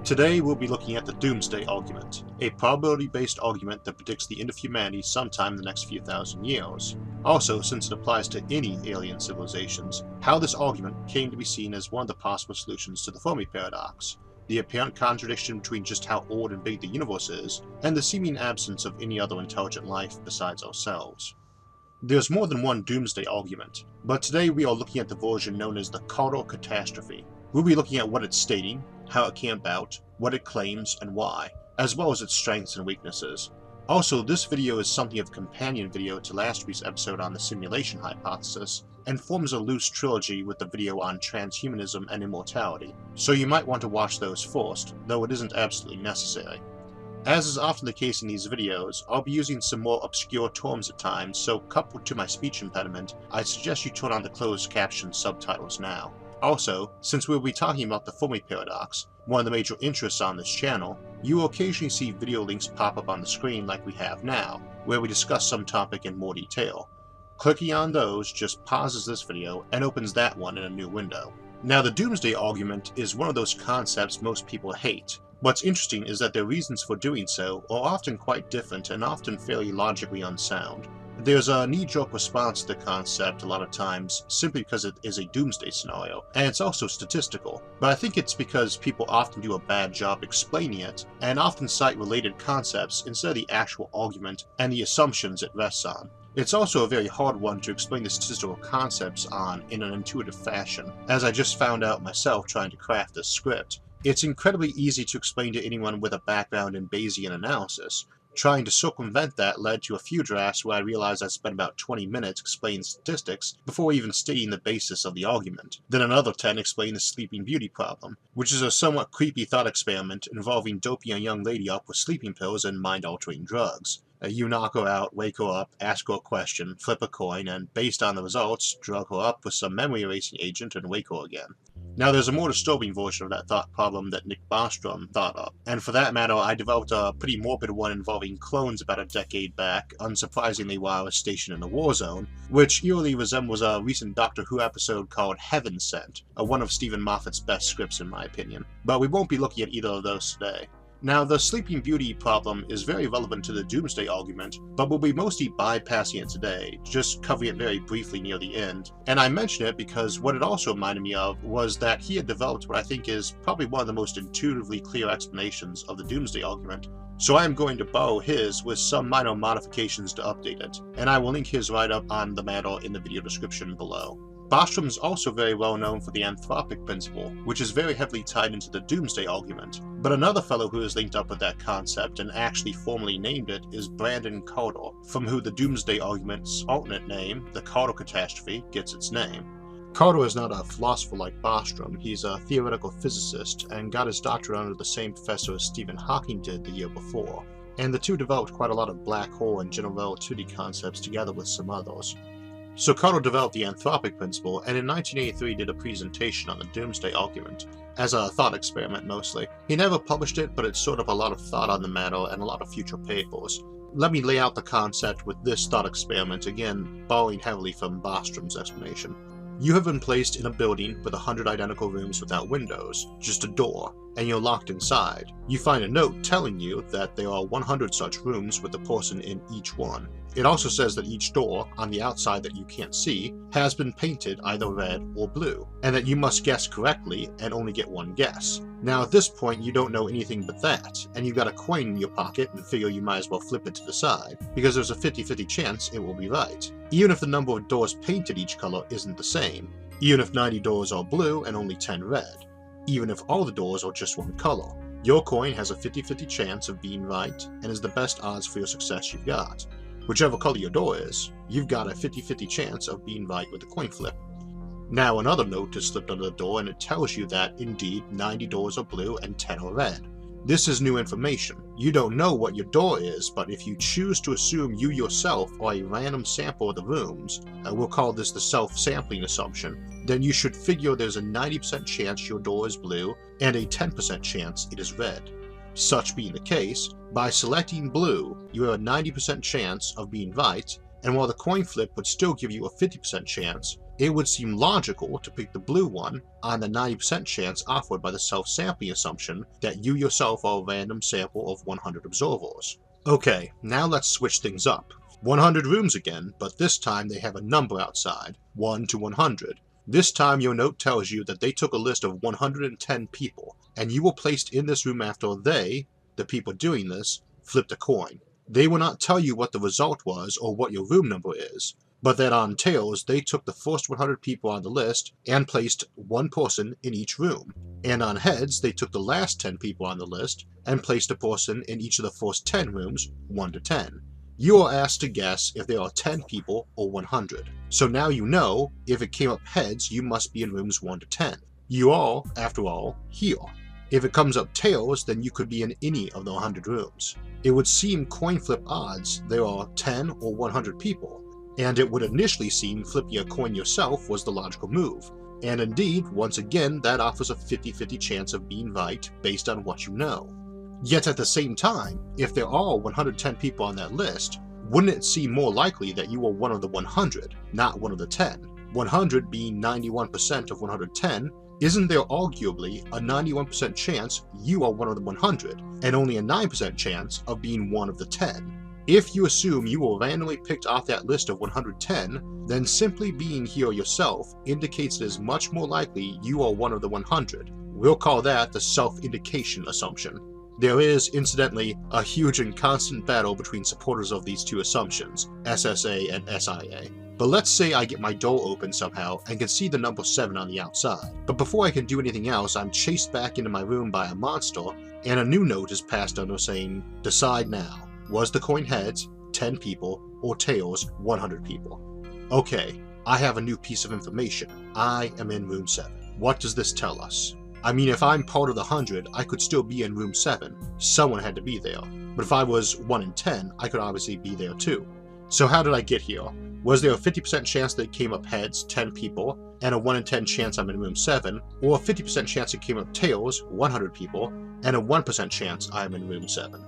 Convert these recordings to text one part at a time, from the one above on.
Today we'll be looking at the Doomsday Argument, a probability-based argument that predicts the end of humanity sometime in the next few thousand years. Also, since it applies to any alien civilizations, how this argument came to be seen as one of the possible solutions to the Fermi Paradox, the apparent contradiction between just how old and big the universe is, and the seeming absence of any other intelligent life besides ourselves. There's more than one Doomsday Argument, but today we are looking at the version known as the Carter Catastrophe. We'll be looking at what it's stating, how it came about, what it claims, and why, as well as its strengths and weaknesses. Also, this video is something of a companion video to last week's episode on the simulation hypothesis, and forms a loose trilogy with the video on transhumanism and immortality, so you might want to watch those first, though it isn't absolutely necessary. As is often the case in these videos, I'll be using some more obscure terms at times, so coupled to my speech impediment, I suggest you turn on the closed caption subtitles now. Also, since we'll be talking about the Fermi Paradox, one of the major interests on this channel, you will occasionally see video links pop up on the screen like we have now, where we discuss some topic in more detail. Clicking on those just pauses this video and opens that one in a new window. Now, the Doomsday Argument is one of those concepts most people hate. What's interesting is that their reasons for doing so are often quite different and often fairly logically unsound. There's a knee-jerk response to the concept a lot of times simply because it is a doomsday scenario, and it's also statistical, but I think it's because people often do a bad job explaining it, and often cite related concepts instead of the actual argument and the assumptions it rests on. It's also a very hard one to explain the statistical concepts on in an intuitive fashion, as I just found out myself trying to craft this script. It's incredibly easy to explain to anyone with a background in Bayesian analysis. Trying to circumvent that led to a few drafts where I realized I spent about 20 minutes explaining statistics before even stating the basis of the argument. Then another 10 explained the Sleeping Beauty problem, which is a somewhat creepy thought experiment involving doping a young lady up with sleeping pills and mind-altering drugs. You knock her out, wake her up, ask her a question, flip a coin, and based on the results, drug her up with some memory-erasing agent and wake her again. Now, there's a more disturbing version of that thought problem that Bostrom thought up, and for that matter, I developed a pretty morbid one involving clones about a decade back, unsurprisingly while I was stationed in a war zone, which eerily resembles a recent Doctor Who episode called Heaven Sent, one of Stephen Moffat's best scripts in my opinion. But we won't be looking at either of those today. Now, the Sleeping Beauty problem is very relevant to the Doomsday Argument, but we'll be mostly bypassing it today, just covering it very briefly near the end. And I mention it because what it also reminded me of was that he had developed what I think is probably one of the most intuitively clear explanations of the Doomsday Argument. So I am going to borrow his with some minor modifications to update it, and I will link his write-up on the matter in the video description below. Bostrom is also very well known for the Anthropic Principle, which is very heavily tied into the Doomsday Argument. But another fellow who is linked up with that concept and actually formally named it is Brandon Carter, from who the Doomsday Argument's alternate name, the Carter Catastrophe, gets its name. Carter is not a philosopher like Bostrom, he's a theoretical physicist and got his doctorate under the same professor as Stephen Hawking did the year before, and the two developed quite a lot of black hole and general relativity concepts together with some others. So Carter developed the Anthropic Principle, and in 1983 did a presentation on the Doomsday Argument, as a thought experiment mostly. He never published it, but it stirred up a lot of thought on the matter and a lot of future papers. Let me lay out the concept with this thought experiment, again borrowing heavily from Bostrom's explanation. You have been placed in a building with 100 identical rooms without windows, just a door, and you're locked inside. You find a note telling you that there are 100 such rooms with a person in each one. It also says that each door, on the outside that you can't see, has been painted either red or blue, and that you must guess correctly and only get one guess. Now at this point you don't know anything but that, and you've got a coin in your pocket and figure you might as well flip it to the side, because there's a 50-50 chance it will be right. Even if the number of doors painted each color isn't the same, even if 90 doors are blue and only 10 red, even if all the doors are just one color, your coin has a 50-50 chance of being right and is the best odds for your success you've got. Whichever color your door is, you've got a 50-50 chance of being right with the coin flip. Now another note is slipped under the door and it tells you that, indeed, 90 doors are blue and 10 are red. This is new information. You don't know what your door is, but if you choose to assume you yourself are a random sample of the rooms, we'll call this the self-sampling assumption, then you should figure there's a 90% chance your door is blue and a 10% chance it is red. Such being the case, by selecting blue, you have a 90% chance of being right, and while the coin flip would still give you a 50% chance, it would seem logical to pick the blue one on the 90% chance offered by the self-sampling assumption that you yourself are a random sample of 100 observers. Okay, now let's switch things up. 100 rooms again, but this time they have a number outside, 1 to 100. This time your note tells you that they took a list of 110 people, and you were placed in this room after they, the people doing this, flipped a coin. They will not tell you what the result was or what your room number is, but that on tails they took the first 100 people on the list and placed one person in each room, and on heads they took the last 10 people on the list and placed a person in each of the first 10 rooms, 1 to 10. You are asked to guess if there are 10 people or 100. So now you know, if it came up heads, you must be in rooms 1 to 10. You are, after all, here. If it comes up tails, then you could be in any of the 100 rooms. It would seem coin flip odds there are 10 or 100 people, and it would initially seem flipping a coin yourself was the logical move. And indeed, once again, that offers a 50-50 chance of being right based on what you know. Yet at the same time, if there are 110 people on that list, wouldn't it seem more likely that you are one of the 100, not one of the 10? 100 being 91% of 110, isn't there arguably a 91% chance you are one of the 100, and only a 9% chance of being one of the 10? If you assume you were randomly picked off that list of 110, then simply being here yourself indicates it is much more likely you are one of the 100. We'll call that the self-indication assumption. There is, incidentally, a huge and constant battle between supporters of these two assumptions, SSA and SIA. But let's say I get my door open somehow and can see the number 7 on the outside. But before I can do anything else, I'm chased back into my room by a monster, and a new note is passed under saying, decide now. Was the coin heads, 10 people, or tails, 100 people? Okay, I have a new piece of information. I am in room 7. What does this tell us? I mean, if I'm part of the 100, I could still be in room 7. Someone had to be there. But if I was 1 in 10, I could obviously be there too. So how did I get here? Was there a 50% chance that it came up heads, 10 people, and a 1 in 10 chance I'm in room 7, or a 50% chance it came up tails, 100 people, and a 1% chance I'm in room 7?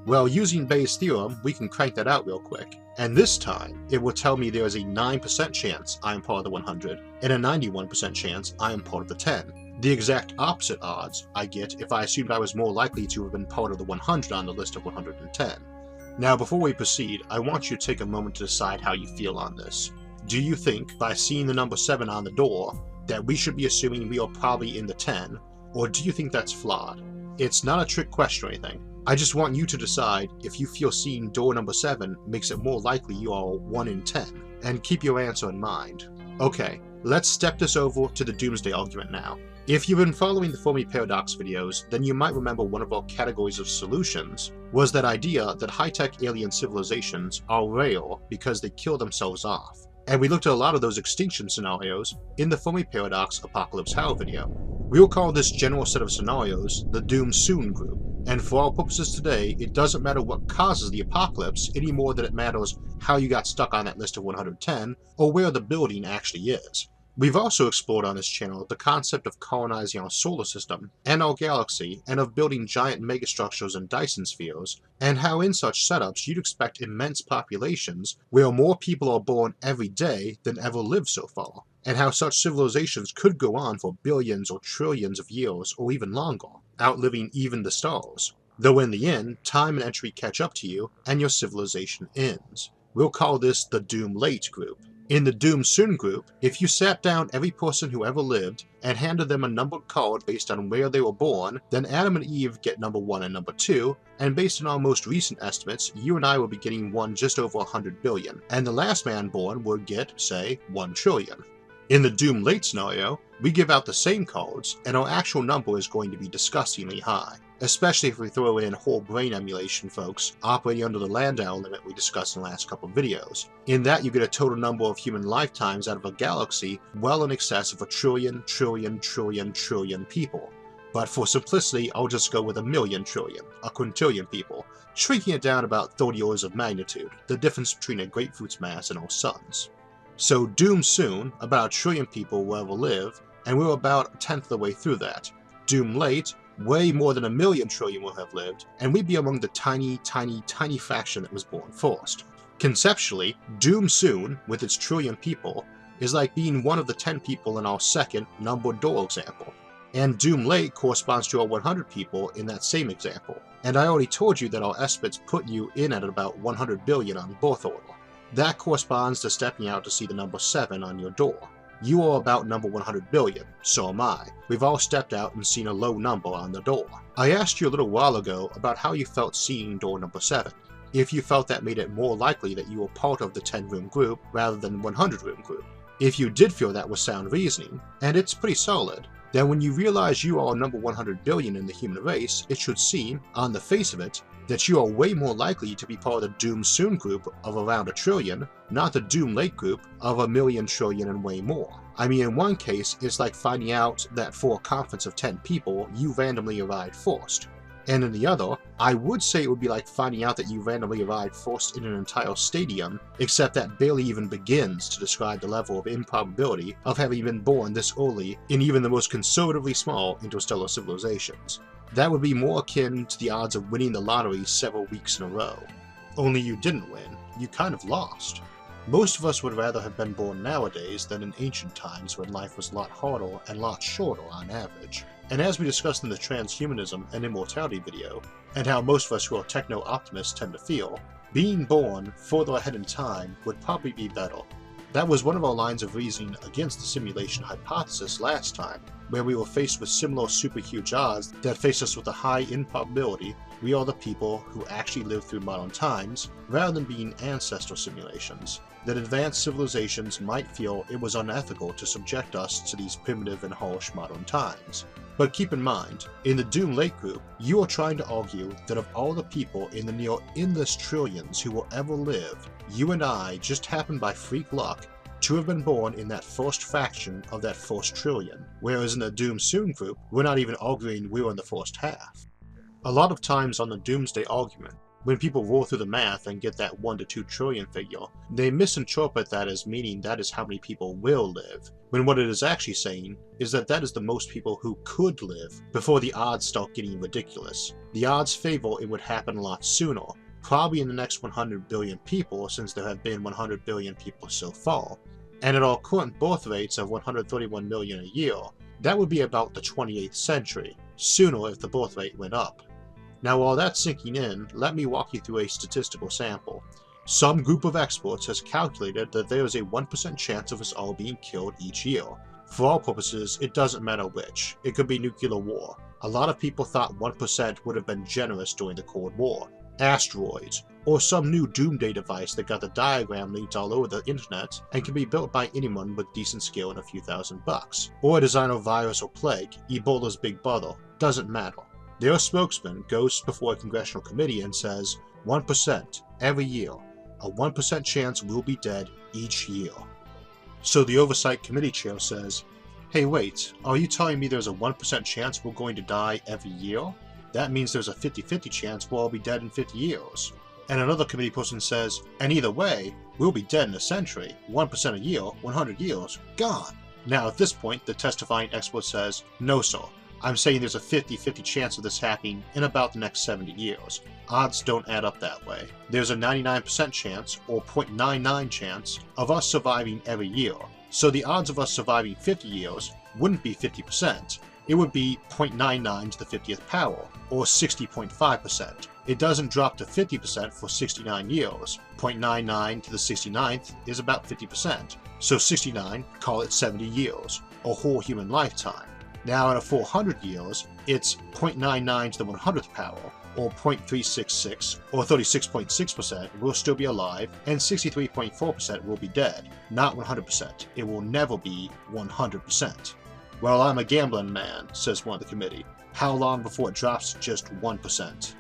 Well, using Bayes' theorem, we can crank that out real quick, and this time it will tell me there is a 9% chance I am part of the 100, and a 91% chance I am part of the 10. The exact opposite odds I get if I assumed I was more likely to have been part of the 100 on the list of 110. Now, before we proceed, I want you to take a moment to decide how you feel on this. Do you think, by seeing the number 7 on the door, that we should be assuming we are probably in the 10, or do you think that's flawed? It's not a trick question or anything. I just want you to decide if you feel seeing door number 7 makes it more likely you are 1 in 10, and keep your answer in mind. Okay, let's step this over to the Doomsday Argument now. If you've been following the Fermi Paradox videos, then you might remember one of our categories of solutions was that idea that high-tech alien civilizations are rare because they kill themselves off. And we looked at a lot of those extinction scenarios in the Fermi Paradox Apocalypse How video. We'll call this general set of scenarios the Doom Soon group. And for our purposes today, it doesn't matter what causes the apocalypse any more than it matters how you got stuck on that list of 110 or where the building actually is. We've also explored on this channel the concept of colonizing our solar system and our galaxy, and of building giant megastructures and Dyson spheres, and how in such setups you'd expect immense populations where more people are born every day than ever lived so far, and how such civilizations could go on for billions or trillions of years or even longer, outliving even the stars. Though in the end, time and entry catch up to you and your civilization ends. We'll call this the Doom Late group. In the Doom Soon group, if you sat down every person who ever lived and handed them a numbered card based on where they were born, then Adam and Eve get number 1 and number 2, and based on our most recent estimates, you and I will be getting one just over 100 billion, and the last man born would get, say, 1 trillion. In the Doom Late scenario, we give out the same cards, and our actual number is going to be disgustingly high, especially if we throw in whole brain emulation folks operating under the Landau limit we discussed in the last couple of videos. In that, you get a total number of human lifetimes out of a galaxy well in excess of 1 trillion people. But for simplicity, I'll just go with 1 million trillion, a quintillion people, shrinking it down about 30 orders of magnitude, the difference between a grapefruit's mass and our sun's. So Doom Soon, about 1 trillion people will ever live, and we're about 1/10 of the way through that. Doom Late, way more than 1 million trillion will have lived, and we'd be among the tiny fraction that was born first. Conceptually, Doom Soon, with its trillion people, is like being one of the 10 people in our second numbered door example. And Doom Lake corresponds to our 100 people in that same example. And I already told you that our estimates put you in at about 100 billion on birth order. That corresponds to stepping out to see the number 7 on your door. You are about number 100 billion, so am I. We've all stepped out and seen a low number on the door. I asked you a little while ago about how you felt seeing door number 7. If you felt that made it more likely that you were part of the 10-room group rather than 100-room group. If you did feel that was sound reasoning, and it's pretty solid, then when you realize you are number 100 billion in the human race, it should seem, on the face of it, that you are way more likely to be part of the Doom Soon group of around 1 trillion, not the Doom Late group of 1,000,000 trillion and way more. I mean, in one case, it's like finding out that for a conference of 10 people, you randomly arrived first. And in the other, I would say it would be like finding out that you randomly arrived first in an entire stadium, except that barely even begins to describe the level of improbability of having been born this early in even the most conservatively small interstellar civilizations. That would be more akin to the odds of winning the lottery several weeks in a row. Only you didn't win, you kind of lost. Most of us would rather have been born nowadays than in ancient times when life was a lot harder and a lot shorter on average. And as we discussed in the transhumanism and immortality video, and how most of us who are techno-optimists tend to feel, being born further ahead in time would probably be better. That was one of our lines of reasoning against the simulation hypothesis last time, where we were faced with similar super huge odds that faced us with a high improbability we are the people who actually lived through modern times, rather than being ancestral simulations, that advanced civilizations might feel it was unethical to subject us to these primitive and harsh modern times. But keep in mind, in the Doom Lake group, you are trying to argue that of all the people in the near endless trillions who will ever live, you and I just happen by freak luck to have been born in that first fraction of that first trillion, whereas in the Doom Soon group, we're not even arguing we were in the first half. A lot of times on the Doomsday Argument, when people roll through the math and get that 1 to 2 trillion figure, they misinterpret that as meaning that is how many people will live, when what it is actually saying is that that is the most people who could live before the odds start getting ridiculous. The odds favor it would happen a lot sooner, probably in the next 100 billion people since there have been 100 billion people so far. And at our current birth rates of 131 million a year, that would be about the 28th century, sooner if the birth rate went up. Now while that's sinking in, let me walk you through a statistical sample. Some group of experts has calculated that there is a 1% chance of us all being killed each year. For all purposes, it doesn't matter which. It could be nuclear war. A lot of people thought 1% would have been generous during the Cold War. Asteroids, or some new doomsday device that got the diagram linked all over the internet and can be built by anyone with decent skill and a few $1,000. Or a designer virus or plague, Ebola's big brother, doesn't matter. Their spokesman goes before a congressional committee and says, 1% every year. A 1% chance we'll be dead each year. So the Oversight Committee chair says, hey wait, are you telling me there's a 1% chance we're going to die every year? That means there's a 50-50 chance we'll all be dead in 50 years. And another committee person says, and either way, we'll be dead in a century, 1% a year, 100 years, gone. Now at this point, the testifying expert says, no sir, I'm saying there's a 50-50 chance of this happening in about the next 70 years. Odds don't add up that way. There's a 99% chance, or 0.99 chance, of us surviving every year. So the odds of us surviving 50 years wouldn't be 50%. It would be 0.99 to the 50th power, or 60.5%. It doesn't drop to 50% for 69 years. 0.99 to the 69th is about 50%. So 69, call it 70 years, a whole human lifetime. Now in a 400 years, it's 0.99 to the 100th power, or 0.366, or 36.6% will still be alive, and 63.4% will be dead. Not 100%. It will never be 100%. Well, I'm a gambling man, says one of the committee. How long before it drops to just 1%?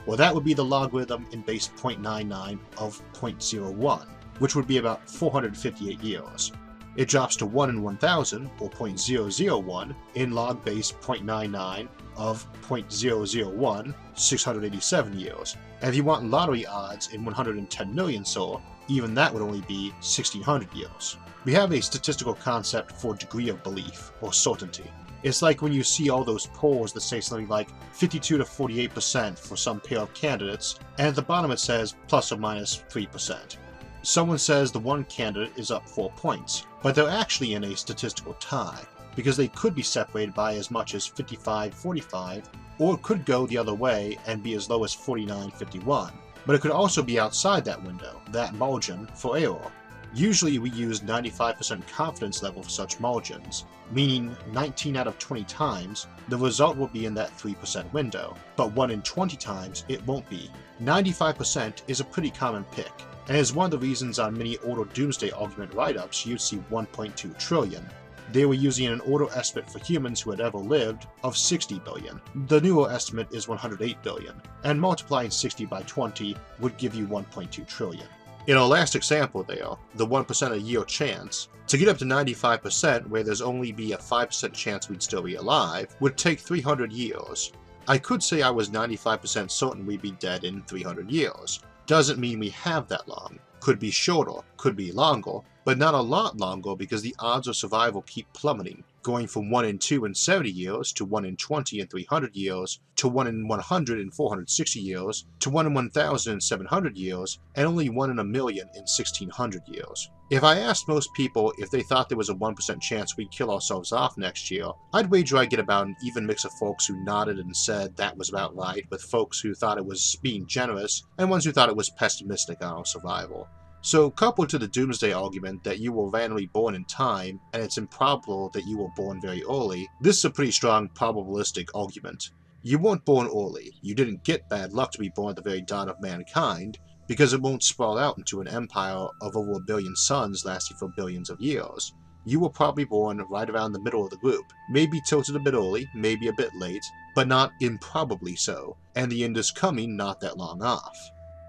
Well, that would be the logarithm in base 0.99 of 0.01, which would be about 458 years. It drops to 1 in 1000, or 0.001, in log base 0.99 of 0.001, 687 years. And if you want lottery odds in 110 million solar, even that would only be 1600 years. We have a statistical concept for degree of belief, or certainty. It's like when you see all those polls that say something like 52 to 48% for some pair of candidates, and at the bottom it says plus or minus 3%. Someone says the one candidate is up 4 points, but they're actually in a statistical tie, because they could be separated by as much as 55-45, or it could go the other way and be as low as 49-51, but it could also be outside that window, that margin, for error. Usually we use 95% confidence level for such margins, meaning 19 out of 20 times the result will be in that 3% window, but 1 in 20 times it won't be. 95% is a pretty common pick, and is one of the reasons on many older Doomsday Argument write-ups you'd see 1.2 trillion. They were using an older estimate for humans who had ever lived of 60 billion. The newer estimate is 108 billion, and multiplying 60 by 20 would give you 1.2 trillion. In our last example there, the 1% a year chance, to get up to 95% where there's only be a 5% chance we'd still be alive, would take 300 years. I could say I was 95% certain we'd be dead in 300 years. Doesn't mean we have that long. Could be shorter, could be longer, but not a lot longer because the odds of survival keep plummeting, going from 1 in 2 in 70 years to 1 in 20 in 300 years, to 1 in 100 in 460 years, to 1 in 1,000 in 700 years, and only 1 in a million in 1600 years. If I asked most people if they thought there was a 1% chance we'd kill ourselves off next year, I'd wager I'd get about an even mix of folks who nodded and said that was about right, with folks who thought it was being generous, and ones who thought it was pessimistic on our survival. So, coupled to the Doomsday Argument that you were randomly born in time, and it's improbable that you were born very early, this is a pretty strong probabilistic argument. You weren't born early, you didn't get bad luck to be born at the very dawn of mankind, because it won't sprawl out into an empire of over a billion suns lasting for billions of years. You were probably born right around the middle of the group, maybe tilted a bit early, maybe a bit late, but not improbably so, and the end is coming not that long off.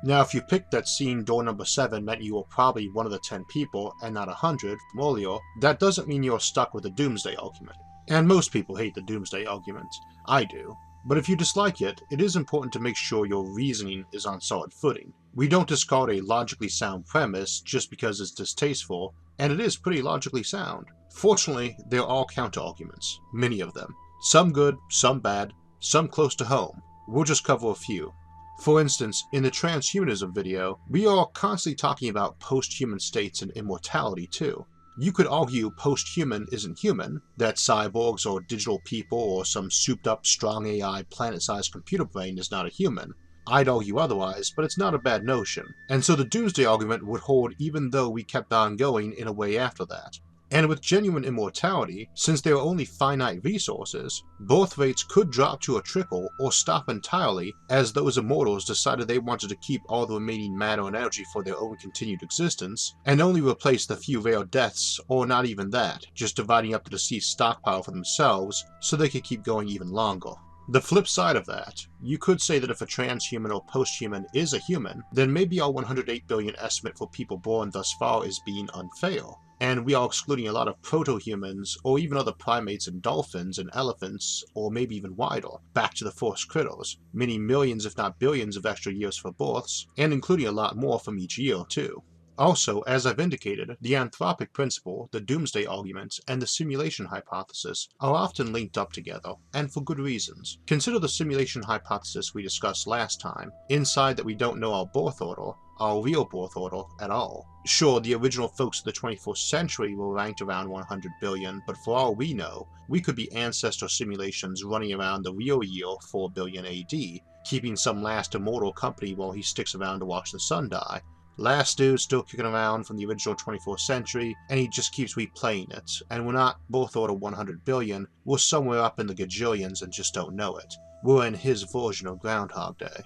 Now, if you picked that seeing door number 7 meant you were probably one of the 10 people and not 100 from earlier, that doesn't mean you're stuck with the Doomsday Argument. And most people hate the Doomsday Argument. I do. But if you dislike it, it is important to make sure your reasoning is on solid footing. We don't discard a logically sound premise just because it's distasteful, and it is pretty logically sound. Fortunately, there are counter-arguments, many of them. Some good, some bad, some close to home. We'll just cover a few. For instance, in the transhumanism video, we are constantly talking about post-human states and immortality too. You could argue post-human isn't human, that cyborgs or digital people or some souped-up strong AI planet-sized computer brain is not a human. I'd argue otherwise, but it's not a bad notion, and so the Doomsday Argument would hold even though we kept on going in a way after that. And with genuine immortality, since there are only finite resources, birth rates could drop to a trickle or stop entirely as those immortals decided they wanted to keep all the remaining matter and energy for their own continued existence, and only replace the few rare deaths, or not even that, just dividing up the deceased stockpile for themselves so they could keep going even longer. The flip side of that, you could say that if a transhuman or posthuman is a human, then maybe our 108 billion estimate for people born thus far is being unfair. And we are excluding a lot of proto-humans, or even other primates and dolphins and elephants, or maybe even wider, back to the first critters, meaning millions if not billions of extra years for births, and including a lot more from each year too. Also, as I've indicated, the Anthropic Principle, the Doomsday Argument, and the simulation hypothesis are often linked up together, and for good reasons. Consider the simulation hypothesis we discussed last time, inside that we don't know our birth order, our real birth order, at all. Sure, the original folks of the 21st century were ranked around 100 billion, but for all we know, we could be ancestor simulations running around the real year 4 billion AD, keeping some last immortal company while he sticks around to watch the sun die. Last dude still kicking around from the original 24th century, and he just keeps replaying it, and we're not birth order 100 billion, we're somewhere up in the gajillions and just don't know it. We're in his version of Groundhog Day.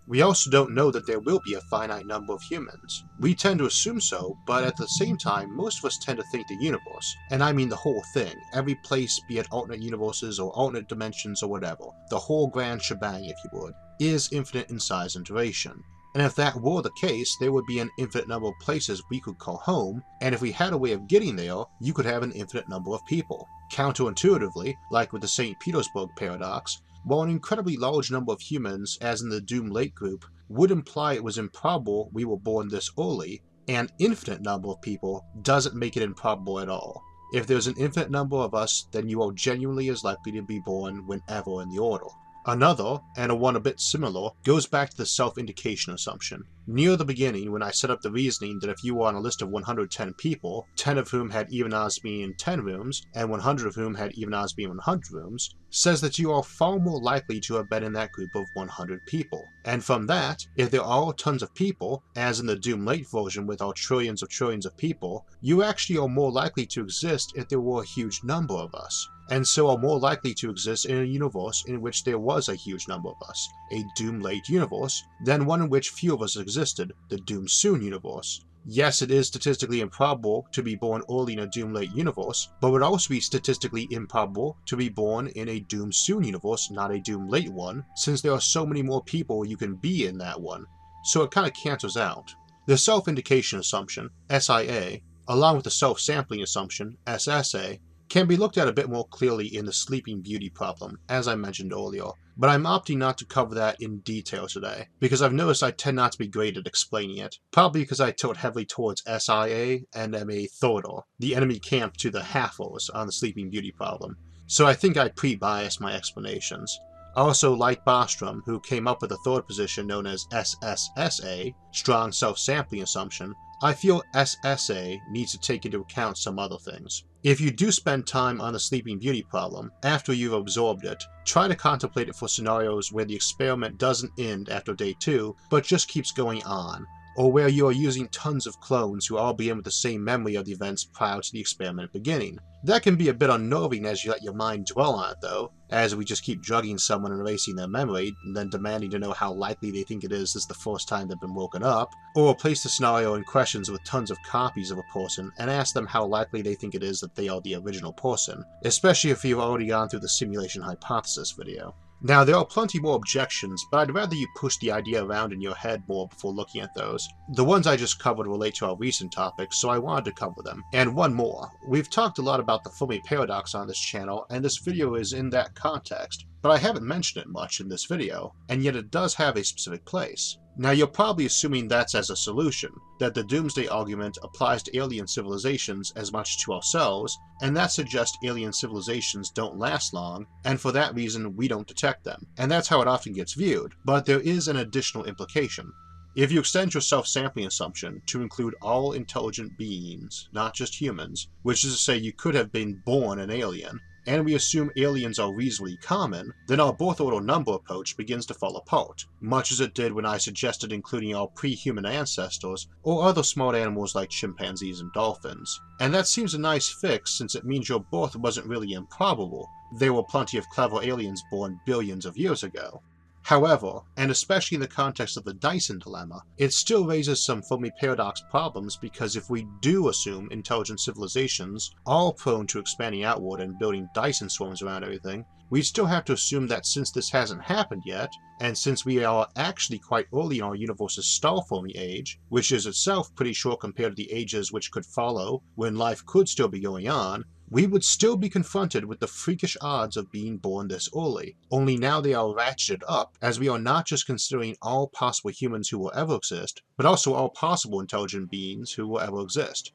We also don't know that there will be a finite number of humans. We tend to assume so, but at the same time, most of us tend to think the universe, and I mean the whole thing, every place, be it alternate universes or alternate dimensions or whatever, the whole grand shebang if you would, is infinite in size and duration. And if that were the case, there would be an infinite number of places we could call home, and if we had a way of getting there, you could have an infinite number of people. Counterintuitively, like with the St. Petersburg Paradox, while an incredibly large number of humans, as in the Doom Lake group, would imply it was improbable we were born this early, an infinite number of people doesn't make it improbable at all. If there's an infinite number of us, then you are genuinely as likely to be born whenever in the order. Another, and a one a bit similar, goes back to the self-indication assumption. Near the beginning, when I set up the reasoning that if you were on a list of 110 people, 10 of whom had even odds being in 10 rooms, and 100 of whom had even odds being in 100 rooms, says that you are far more likely to have been in that group of 100 people. And from that, if there are tons of people, as in the Doom Late version with our trillions of people, you actually are more likely to exist if there were a huge number of us, and so are more likely to exist in a universe in which there was a huge number of us, a Doom Late universe, than one in which few of us existed, the Doom Soon universe. Yes, it is statistically improbable to be born early in a Doom Late universe, but it would also be statistically improbable to be born in a Doom Soon universe, not a Doom Late one, since there are so many more people you can be in that one. So it kind of cancels out. The self-indication assumption, SIA, along with the self-sampling assumption, SSA, can be looked at a bit more clearly in the Sleeping Beauty problem, as I mentioned earlier, but I'm opting not to cover that in detail today, because I've noticed I tend not to be great at explaining it, probably because I tilt heavily towards SIA and am a Thordor, the enemy camp to the halfers on the Sleeping Beauty problem, so I think I pre-bias my explanations. Also, like Bostrom, who came up with a third position known as SSSA, strong self-sampling assumption, I feel SSA needs to take into account some other things. If you do spend time on the Sleeping Beauty problem, after you've absorbed it, try to contemplate it for scenarios where the experiment doesn't end after day 2, but just keeps going on, or where you are using tons of clones who all begin with the same memory of the events prior to the experiment beginning. That can be a bit unnerving as you let your mind dwell on it though, as we just keep drugging someone and erasing their memory, and then demanding to know how likely they think it is this is the first time they've been woken up, or replace the scenario and questions with tons of copies of a person and ask them how likely they think it is that they are the original person, especially if you've already gone through the simulation hypothesis video. Now, there are plenty more objections, but I'd rather you push the idea around in your head more before looking at those. The ones I just covered relate to our recent topics, so I wanted to cover them. And one more. We've talked a lot about the Fermi Paradox on this channel, and this video is in that context, but I haven't mentioned it much in this video, and yet it does have a specific place. Now, you're probably assuming that's as a solution, that the Doomsday Argument applies to alien civilizations as much to ourselves, and that suggests alien civilizations don't last long, and for that reason we don't detect them. And that's how it often gets viewed, but there is an additional implication. If you extend your self-sampling assumption to include all intelligent beings, not just humans, which is to say you could have been born an alien, and we assume aliens are reasonably common, then our birth order number approach begins to fall apart, much as it did when I suggested including our pre-human ancestors or other smart animals like chimpanzees and dolphins. And that seems a nice fix since it means your birth wasn't really improbable. There were plenty of clever aliens born billions of years ago. However, and especially in the context of the Dyson dilemma, it still raises some Fermi Paradox problems because if we do assume intelligent civilizations are prone to expanding outward and building Dyson swarms around everything, we still have to assume that since this hasn't happened yet, and since we are actually quite early in our universe's star forming age, which is itself pretty short compared to the ages which could follow when life could still be going on, we would still be confronted with the freakish odds of being born this early, only now they are ratcheted up, as we are not just considering all possible humans who will ever exist, but also all possible intelligent beings who will ever exist.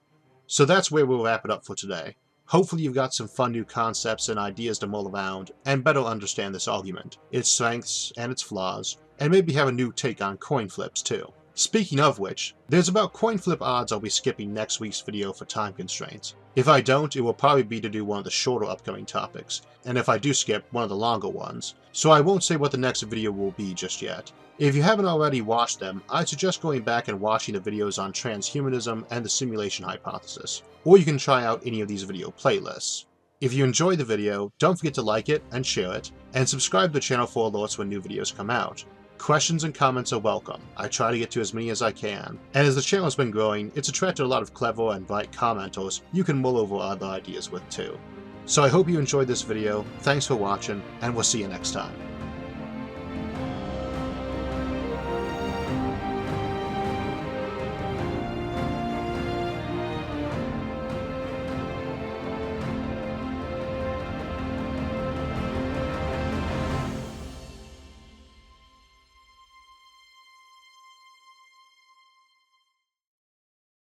So that's where we'll wrap it up for today. Hopefully you've got some fun new concepts and ideas to mull around, and better understand this argument, its strengths and its flaws, and maybe have a new take on coin flips too. Speaking of which, there's about coin flip odds I'll be skipping next week's video for time constraints. If I don't, it will probably be to do one of the shorter upcoming topics, and if I do skip, one of the longer ones, so I won't say what the next video will be just yet. If you haven't already watched them, I'd suggest going back and watching the videos on transhumanism and the simulation hypothesis, or you can try out any of these video playlists. If you enjoyed the video, don't forget to like it and share it, and subscribe to the channel for alerts when new videos come out. Questions and comments are welcome. I try to get to as many as I can, and as the channel has been growing, it's attracted a lot of clever and bright commenters you can mull over other ideas with too. So I hope you enjoyed this video, thanks for watching, and we'll see you next time.